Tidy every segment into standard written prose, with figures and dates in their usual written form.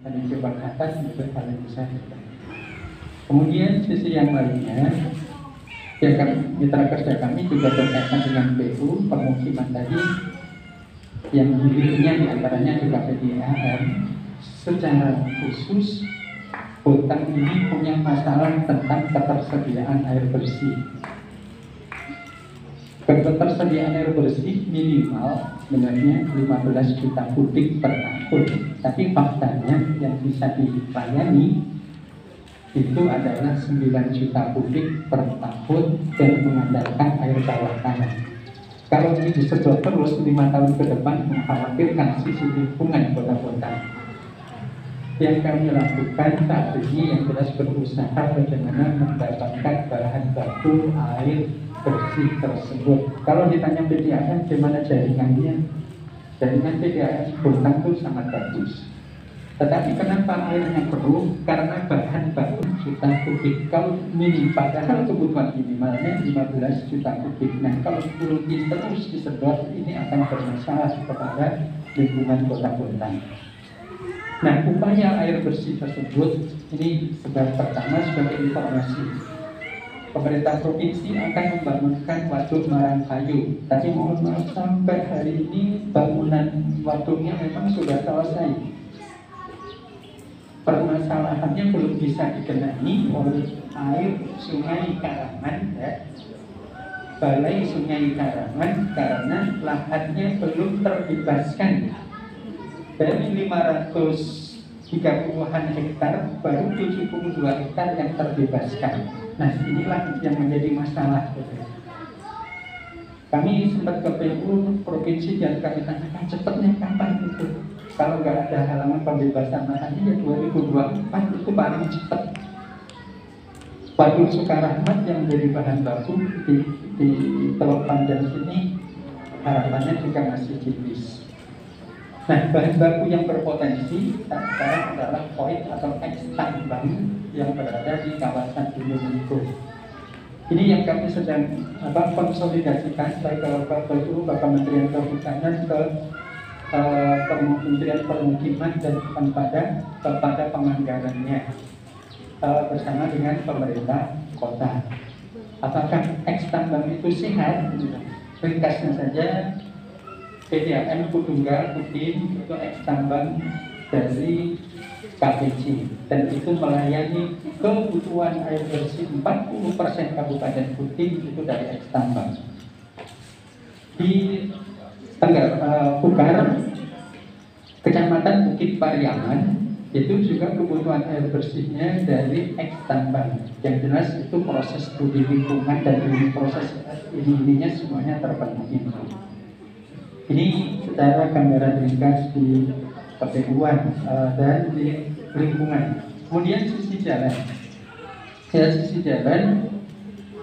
meninjaukan atas itu hal yang besar. Kemudian sisi yang lainnya, ya mitra kerja kami juga berkaitan dengan PU permukiman tadi, yang dirinya diantaranya juga PDAM. Secara khusus hutan ini punya masalah tentang ketersediaan air bersih. Ketersediaan air bersih minimal sebenarnya 15 juta kubik per tahun, tapi faktanya yang bisa dilayani itu adalah 9 juta kubik per tahun dan mengandalkan air bawah tanah. Kalau ini disedot terus 5 tahun ke depan, mengkhawatirkan sisi lingkungan kota-kota. Yang kami lakukan saat ini yang jelas berusaha bagaimana mendapatkan bahan baku air bersih tersebut. Kalau ditanya PDAM gimana jaringannya, jaringan PDAM Bontang itu sangat bagus. Tetapi kenapa airnya perlu? Karena bahan baku juta kubik. Kalau padahal kebutuhan minimalnya 15 juta kubik. Nah, kalau terus disedot, ini akan bermasalah kepada lingkungan kota Bontang. Nah, upaya air bersih tersebut ini sebab pertama sebagai informasi. Pemerintah provinsi akan membangunkan waduk Marangkayu. Tapi mohon maaf sampai hari ini bangunan waduknya memang sudah selesai. Permasalahannya belum bisa digenangi oleh air Sungai Karangan, ya. Balai Sungai Karangan, karena lahannya belum terbebaskan. Dari 530-an hektar, baru 72 hektar yang terbebaskan. Nah, inilah yang menjadi masalah. Kami sempat ke PU provinsi dan kami tanyakan cepatnya kapan itu. Kalau nggak ada halangan pembebasan lahan, ya 2024 itu paling cepat. Waduk Sukarahmat yang menjadi bahan baku di Teluk Pandan sini harapannya juga masih tipis. Nah, bahan baku yang berpotensi sekarang adalah koit atau eks tambang yang berada di kawasan Gunung Lingkung. Ini yang kami sedang konsolidasikan baik ke BPU, Bapak Menteri Kehutanan, ke Kementerian Permukiman dan kepada penganggarannya bersama dengan pemerintah kota. Apakah eks tambang itu sehat? Ringkasnya saja, PDAM Kudunggal Udin itu eks tambang dari KPC dan itu melayani kebutuhan air bersih 40% Kabupaten Udin itu dari eks tambang. Di Pugar, Kecamatan Bukit Pariaman, itu juga kebutuhan air bersihnya dari eks tambang. Yang jelas itu proses studi lingkungan dan proses ininya semuanya terpenuhi. Ini secara gambaran ringkas di pertemuan dan di lingkungan. Kemudian sisi jalan. Ya, sisi jalan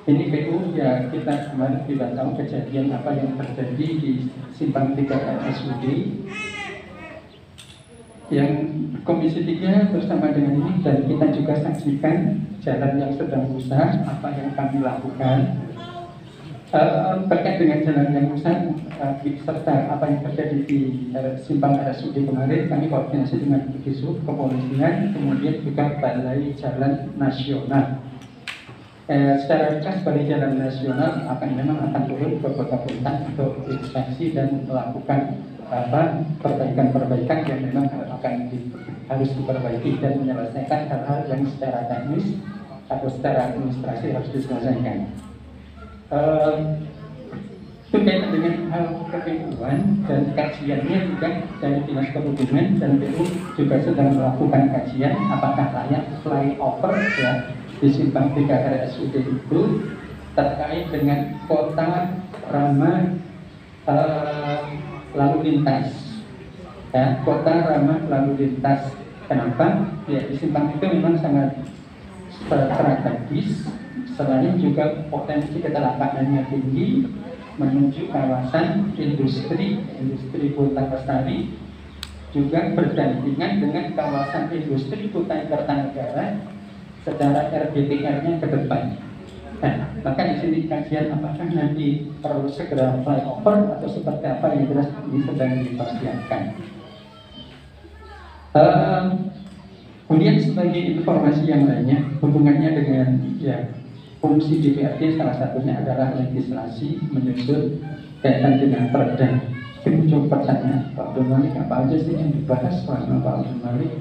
ini PU ya kita kemarin tidak tahu kejadian apa yang terjadi di Simpang 3 RSUD. Yang Komisi 3 bersama dengan ini dan kita juga saksikan jalan yang sedang rusak, apa yang kami lakukan. Terkait dengan jalan yang rusak serta apa yang terjadi di Simpang RSUD kemarin, kami koordinasi dengan Disub, Kepolisian, kemudian juga Balai Jalan Nasional. Secara ringkas Balai Jalan Nasional memang akan turun ke Kota Bontang untuk inspeksi dan melakukan perbaikan-perbaikan yang memang harus diperbaiki dan menyelesaikan hal-hal yang secara teknis atau secara administrasi harus diselesaikan. Itu kaitan dengan hal kepenuhan dan kajiannya juga dari Dinas Perhubungan dan PU juga sedang melakukan kajian apakah layak flyover ya di Simpang 3 RSUD itu terkait dengan kota ramah lalu lintas ya, kota ramah lalu lintas. Kenapa? Ya, di Simpang itu memang sangat strategis. Selain juga potensi kecelakaannya tinggi menuju kawasan industri Bontang Lestari, juga berdampingan dengan kawasan industri Kutai Kartanegara secara RDTR-nya ke depan. Nah, maka di sini kajian apakah nanti perlu segera flyover atau seperti apa yang jelas ini sedang dipersiapkan. Kemudian sebagai informasi yang lainnya, hubungannya dengan ya fungsi DPRD salah satunya adalah legislasi, menyusun kaitan dengan perda. Muncul pertanyaan, Pak Abdul Malik, apa aja sih yang dibahas selama Pak Abdul Malik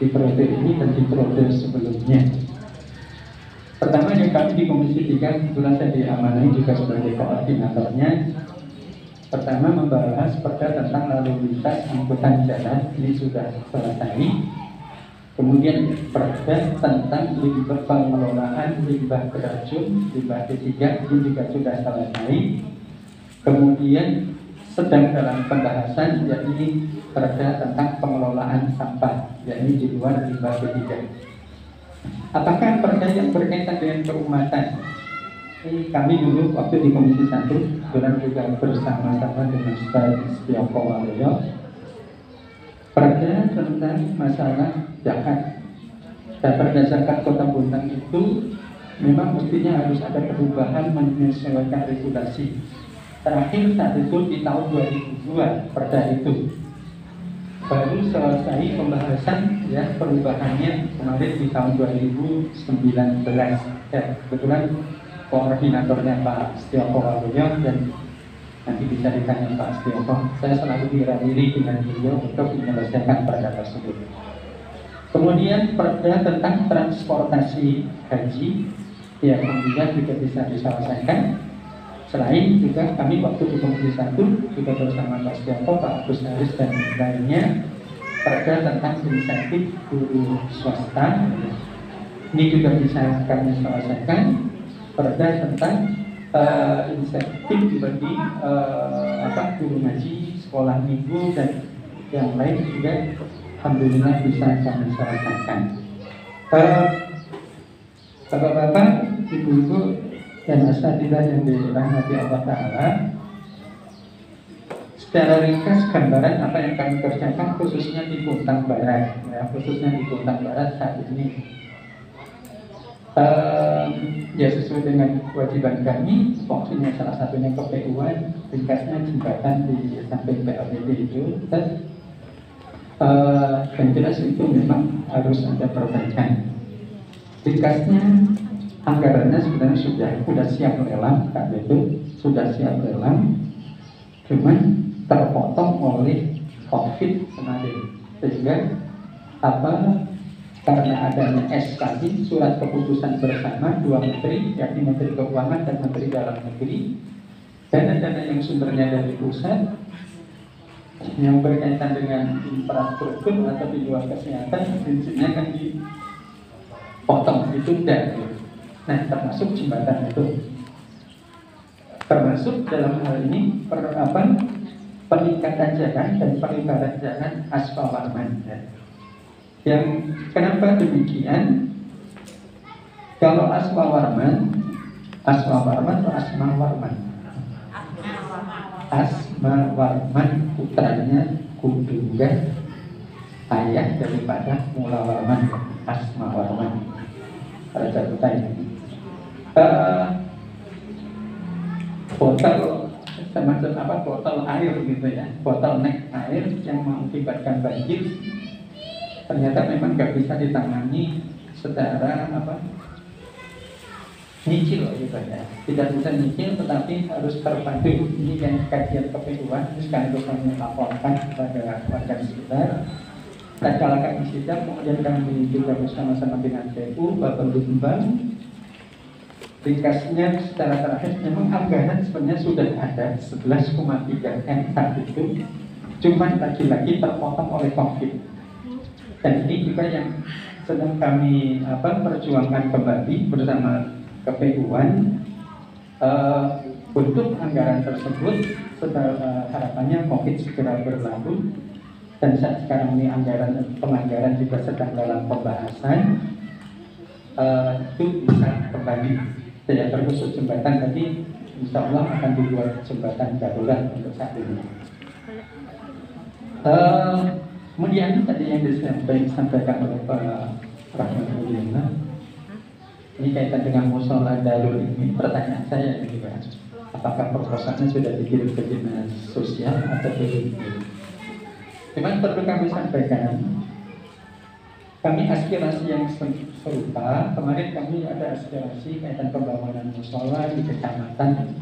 di periode ini dan di periode sebelumnya? Pertama yang kami di Komisi 3, kebetulan saya diamanai juga sebagai koordinatornya. Pertama membahas perda tentang lalu lintas angkutan jalan, ini sudah selesai. Kemudian perda tentang limbah pengelolaan limbah beracun, limbah P3, ini juga sudah selesai. Kemudian sedang dalam pembahasan yakni perda tentang pengelolaan sampah, yakni di luar limbah P3. Apakah perda yang berkaitan dengan keumatan? Ini kami dulu waktu di Komisi 1 dan juga bersama-sama dengan Ustaz Setioko Waluyo, perda tentang masalah zakat. Dan perda zakat Kota Bontang itu memang mestinya harus ada perubahan menyesuaikan regulasi. Terakhir saat itu di tahun 2002 perda itu baru selesai pembahasan ya perubahannya kemarin di tahun 2019 ya, kebetulan koordinatornya Pak Setioko Waluyo dan nanti bisa ditanya Pak Setioko. Saya selalu dihadiri dengan beliau untuk menyelesaikan perda tersebut. Kemudian perda tentang transportasi haji ya kemudian juga bisa diselesaikan. Selain juga kami waktu di Komisi 1 juga bersama Pak Setioko, Pak Agus Haris dan lainnya perda tentang insentif guru swasta ini juga bisa kami selesaikan. Perda tentang insentif bagi guru ngaji, sekolah minggu dan yang lain juga alhamdulillah bisa kami selesaikan. Bapak-bapak, ibu-ibu dan asatidzah yang dirahmati Allah Ta'ala, secara ringkas gambaran apa yang kami kerjakan khususnya di Bontang Barat ya, khususnya di Bontang Barat saat ini ya sesuai dengan kewajiban kami, fungsinya salah satunya KPU-an, ringkasnya jembatan di samping PLTD itu dan jelas itu memang harus ada perbaikan. Ringkasnya anggarannya sebenarnya sudah siap lelang, kan itu sudah siap lelang, cuman terpotong oleh COVID kemarin, sehingga karena adanya SK, surat keputusan bersama dua menteri, yakni Menteri Keuangan dan Menteri Dalam Negeri, dana-dana yang sumbernya dari pusat yang berkaitan dengan infrastruktur atau di luar kesehatan, prinsipnya kan dipotong, ditunda. Nah, termasuk jembatan itu, termasuk dalam hal ini peningkatan jalan dan pelebaran jalan aspal warman. Yang kenapa demikian? Kalau aspal warman atau asma warman? Asma warman putranya Kudungga, ayah daripada Mula Warman, Asma Warman. Raja Kutai. Botol semacam botol air gitu ya, bottleneck air yang mengakibatkan banjir ternyata memang nggak bisa ditangani secara nyicil gitu ya, tidak bisa nyicil tetapi harus terpadu. Ini yang kajian KPU-an sekaligus kami laporkan kepada warga sekitar. Dan kalau kami sidang, kemudian kami juga bersama-sama dengan PU, Bapak Bambang. Ringkasnya secara terakhir, memang anggaran sebenarnya sudah ada 11,3 M saat itu, cuman lagi-lagi terpotong oleh COVID. Dan ini juga yang sedang kami perjuangkan kembali bersama KPU-an untuk anggaran tersebut. Setelah harapannya COVID segera berlalu. Dan saat sekarang ini penganggaran juga sedang dalam pembahasan, itu bisa kembali. Tidak terkhusus jembatan tadi, insya Allah akan dibuat jembatan darurat untuk saat ini. Kemudian tadi yang disampaikan oleh Pak Rahmat Mulina, ini kaitan dengan musola darul ini. Pertanyaan saya ini Pak, apakah proposalnya sudah dikirim ke dinas sosial atau belum? Cuman perlu kami sampaikan, Kami aspirasi yang serupa. Kemarin kami ada aspirasi kaitan pembangunan musola di kecamatan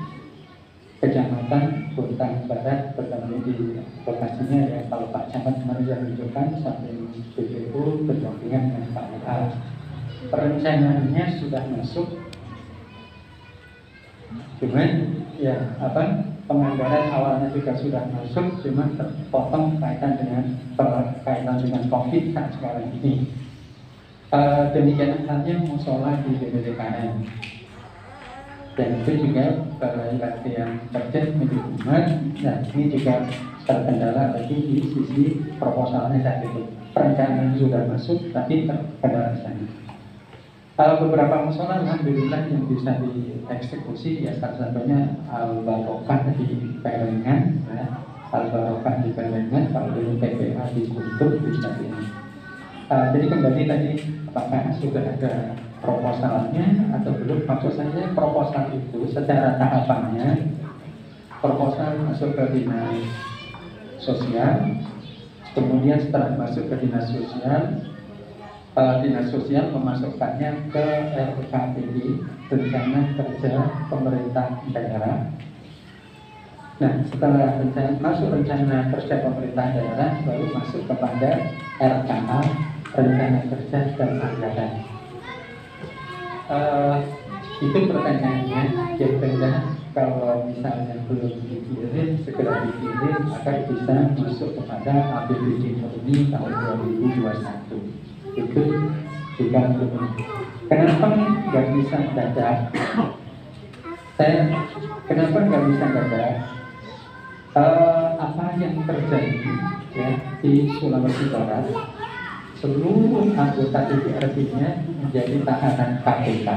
Kuntang Barat, terutama di lokasinya ya. Kalau Pak Camat kemarin sudah menunjukkan sampai BPU berdampingan dengan Pak LA. Perencanaannya sudah masuk, cuman ya penganggaran awalnya juga sudah masuk, cuma terpotong kaitan dengan COVID saat sekarang ini. Demikian halnya musola di BPDKN, dan itu juga yang terjadi menjadi umat. Nah, ini juga terkendala lagi di sisi proposalnya saat itu. Perencanaan sudah masuk, tapi terkendala di sana. Beberapa musola alhamdulillah yang bisa dieksekusi ya, salah satunya Al-Barokah di Pelengan ya. Al-Barokah di Pelengan, kalau dulu PPA di Guntur bisa ini. Jadi kembali tadi, apakah sudah ada proposalnya atau belum? Maksud saya proposal itu secara tahapannya, proposal masuk ke dinas sosial, kemudian setelah masuk ke dinas sosial memasukkannya ke RKPD, Rencana Kerja Pemerintah Daerah. Nah, setelah masuk Rencana Kerja Pemerintah Daerah, baru masuk kepada RKA, Rencana Kerja dan Anggaran. Itu pertanyaannya, kira-kira kalau misalnya belum dikirim, segera dikirim agar bisa masuk kepada APBD Murni tahun 2021. Itu juga belum. Kenapa nggak bisa dadak? Kenapa nggak bisa dadak? Apa yang terjadi ya di Sulawesi Barat? Seluruh anggota DPRD-nya menjadi tahanan KPK,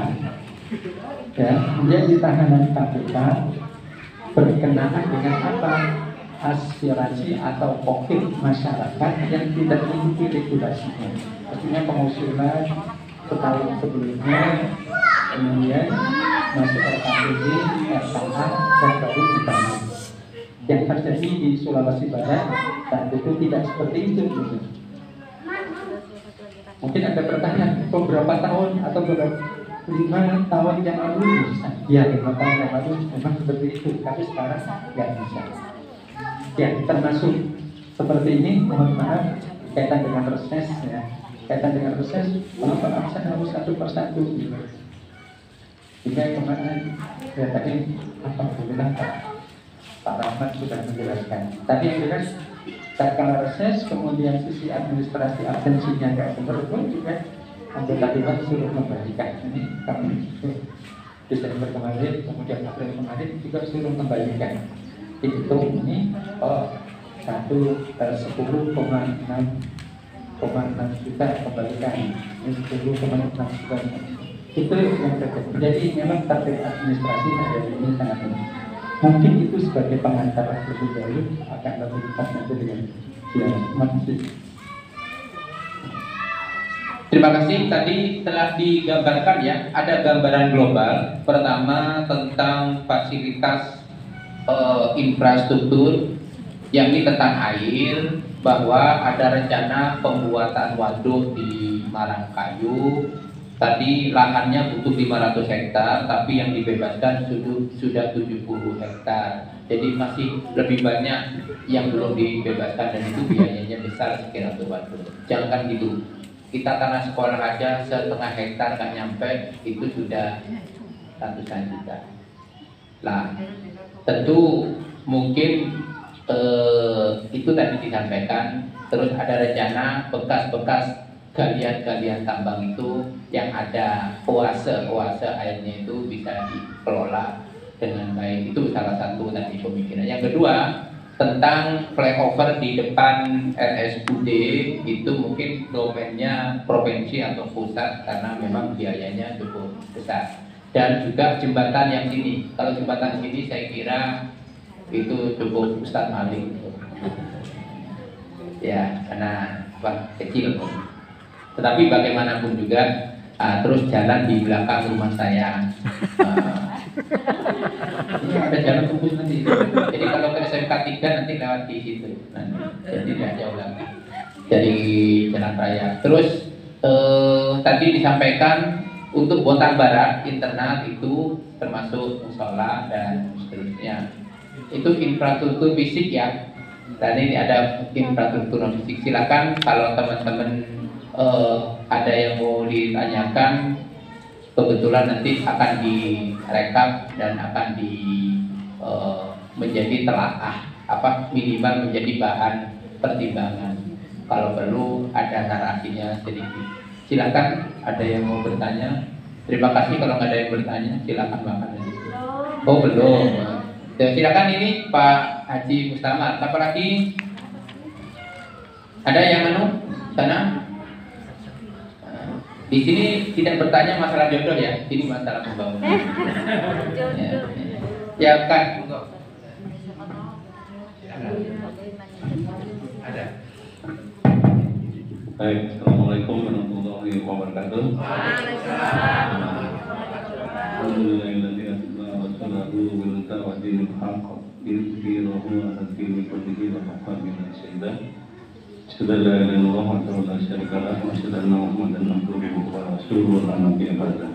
ya, menjadi tahanan KPK berkenaan dengan apa? Aspirasi atau COVID masyarakat yang tidak mengikuti regulasinya. Artinya pengusulan setahun sebelumnya, kemudian masuk RKPD, RKA, dan baru dibangun. Yang terjadi di Sulawesi Barat saat itu tidak seperti itu. Mungkin ada pertanyaan, beberapa tahun atau 5 tahun yang lalu bisa? Ya, 5 tahun yang lalu memang seperti itu, tapi sekarang nggak bisa. Ya, termasuk seperti ini, mohon maaf, kaitan dengan reses ya. Kaitan dengan reses, maaf saya harus satu persatu gitu. Jika kemarin ya tadi alhamdulillah Pak Rahmat sudah menjelaskan. Tapi yang jelas, tatkala reses, kemudian sisi administrasi absensinya nggak benar pun juga anggota dewan suruh membagikan. Ini kami Desember kemarin, kemudian April kemarin juga suruh membagikan. Itu ini 10,6 juta kembalikan, ini 10,6 juta. Itu yang terjadi. Jadi memang target administrasi dari ini sangat tinggi. Mungkin itu sebagai pengantar lebih dahulu, akan lebih pas nanti dengan dia. Terima kasih. Terima kasih. Tadi telah digambarkan ya, ada gambaran global. Pertama tentang fasilitas infrastruktur, yakni tentang air, bahwa ada rencana pembuatan waduk di Marangkayu. Tadi lahannya butuh 500 hektar, tapi yang dibebaskan sudah 70 hektar. Jadi masih lebih banyak yang belum dibebaskan, dan itu biayanya besar sekira untuk waduk. Jangan gitu. Kita tanah sekolah aja 1,5 hektar nggak nyampe, itu sudah ratusan juta. Nah, tentu mungkin itu tadi disampaikan. Terus ada rencana bekas-bekas galian-galian tambang itu yang ada oase airnya itu bisa dikelola dengan baik. Itu salah satu tadi pemikiran. Yang kedua, tentang flyover di depan RSUD, itu mungkin domainnya provinsi atau pusat karena memang biayanya cukup besar. Dan juga jembatan yang sini. Kalau jembatan sini saya kira itu cukup Ustadz Malik. Ya, karena kecil. Tetapi bagaimanapun juga terus jalan di belakang rumah saya. Ini ada jalan tembus nanti. Jadi kalau ke SMK 3 nanti lewat di situ. Jadi tidak jauh lagi dari jalan raya. Terus tadi disampaikan untuk Bontang Barat internal itu termasuk musola dan seterusnya. Itu infrastruktur fisik ya. Dan ini ada infrastruktur non fisik. Silakan kalau teman-teman ada yang mau ditanyakan, kebetulan nanti akan direkap dan akan menjadi telaah, minimal menjadi bahan pertimbangan. Kalau perlu ada narasinya sedikit. Silakan, ada yang mau bertanya. Terima kasih. Kalau nggak ada yang bertanya, silakan makan. Oh belum. Ya, silakan ini Pak Haji Mustamar. Apa lagi? Ada yang sana? Di sini tidak bertanya masalah jodoh ya. Ini masalah pembangunan. Ya kan. Ada. Baik, Assalamualaikum warahmatullahi wabarakatuh. Alhamdulillahilladzi asma wa sallallahu wa sallam wa dinil haqq yuzhiruhu ala dini kullihi wa kafa billahi shahida. Asyhadu an la ilaha illallah wa la syarika lahu wa asyhadu anna Muhammadan abduhu wa rasuluhu la nabiyya ba'da.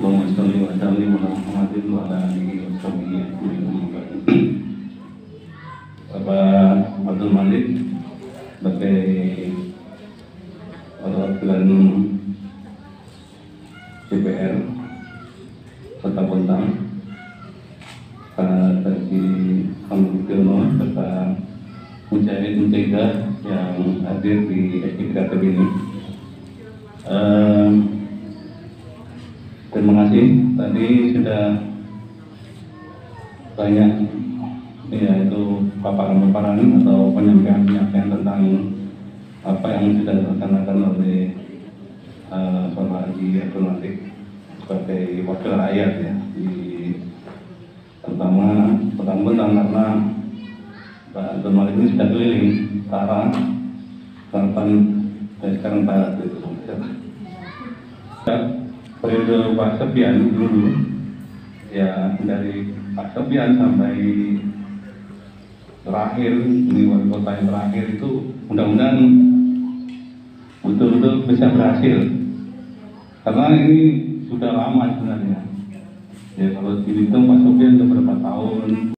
Allahumma shalli wa sallim ala Muhammadin wa ala alihi wa sahbihi ajma'in. Bapak Abdul Malik sebagai perwakilan DPR Kota Bontang, Pak Haji Hamidiono serta Mujahid Mujahidah yang hadir di SDKTB ini. Terima kasih tadi sudah banyak yaitu paparan-paparan atau penyampaian tentang apa yang sudah dilaksanakan oleh Bapak Haji Abdul Malik sebagai wakil rakyat ya di terutama Kota Bontang, karena Pak Abdul Malik ini sudah keliling ke arah selatan dan sekarang barat itu. Periode Pak Sofian dulu ya, dari Pak Sofian sampai terakhir ini wali kota yang terakhir itu mudah-mudahan betul-betul bisa berhasil, karena ini sudah lama sebenarnya ya. Kalau dihitung Pak Sofian sudah berapa tahun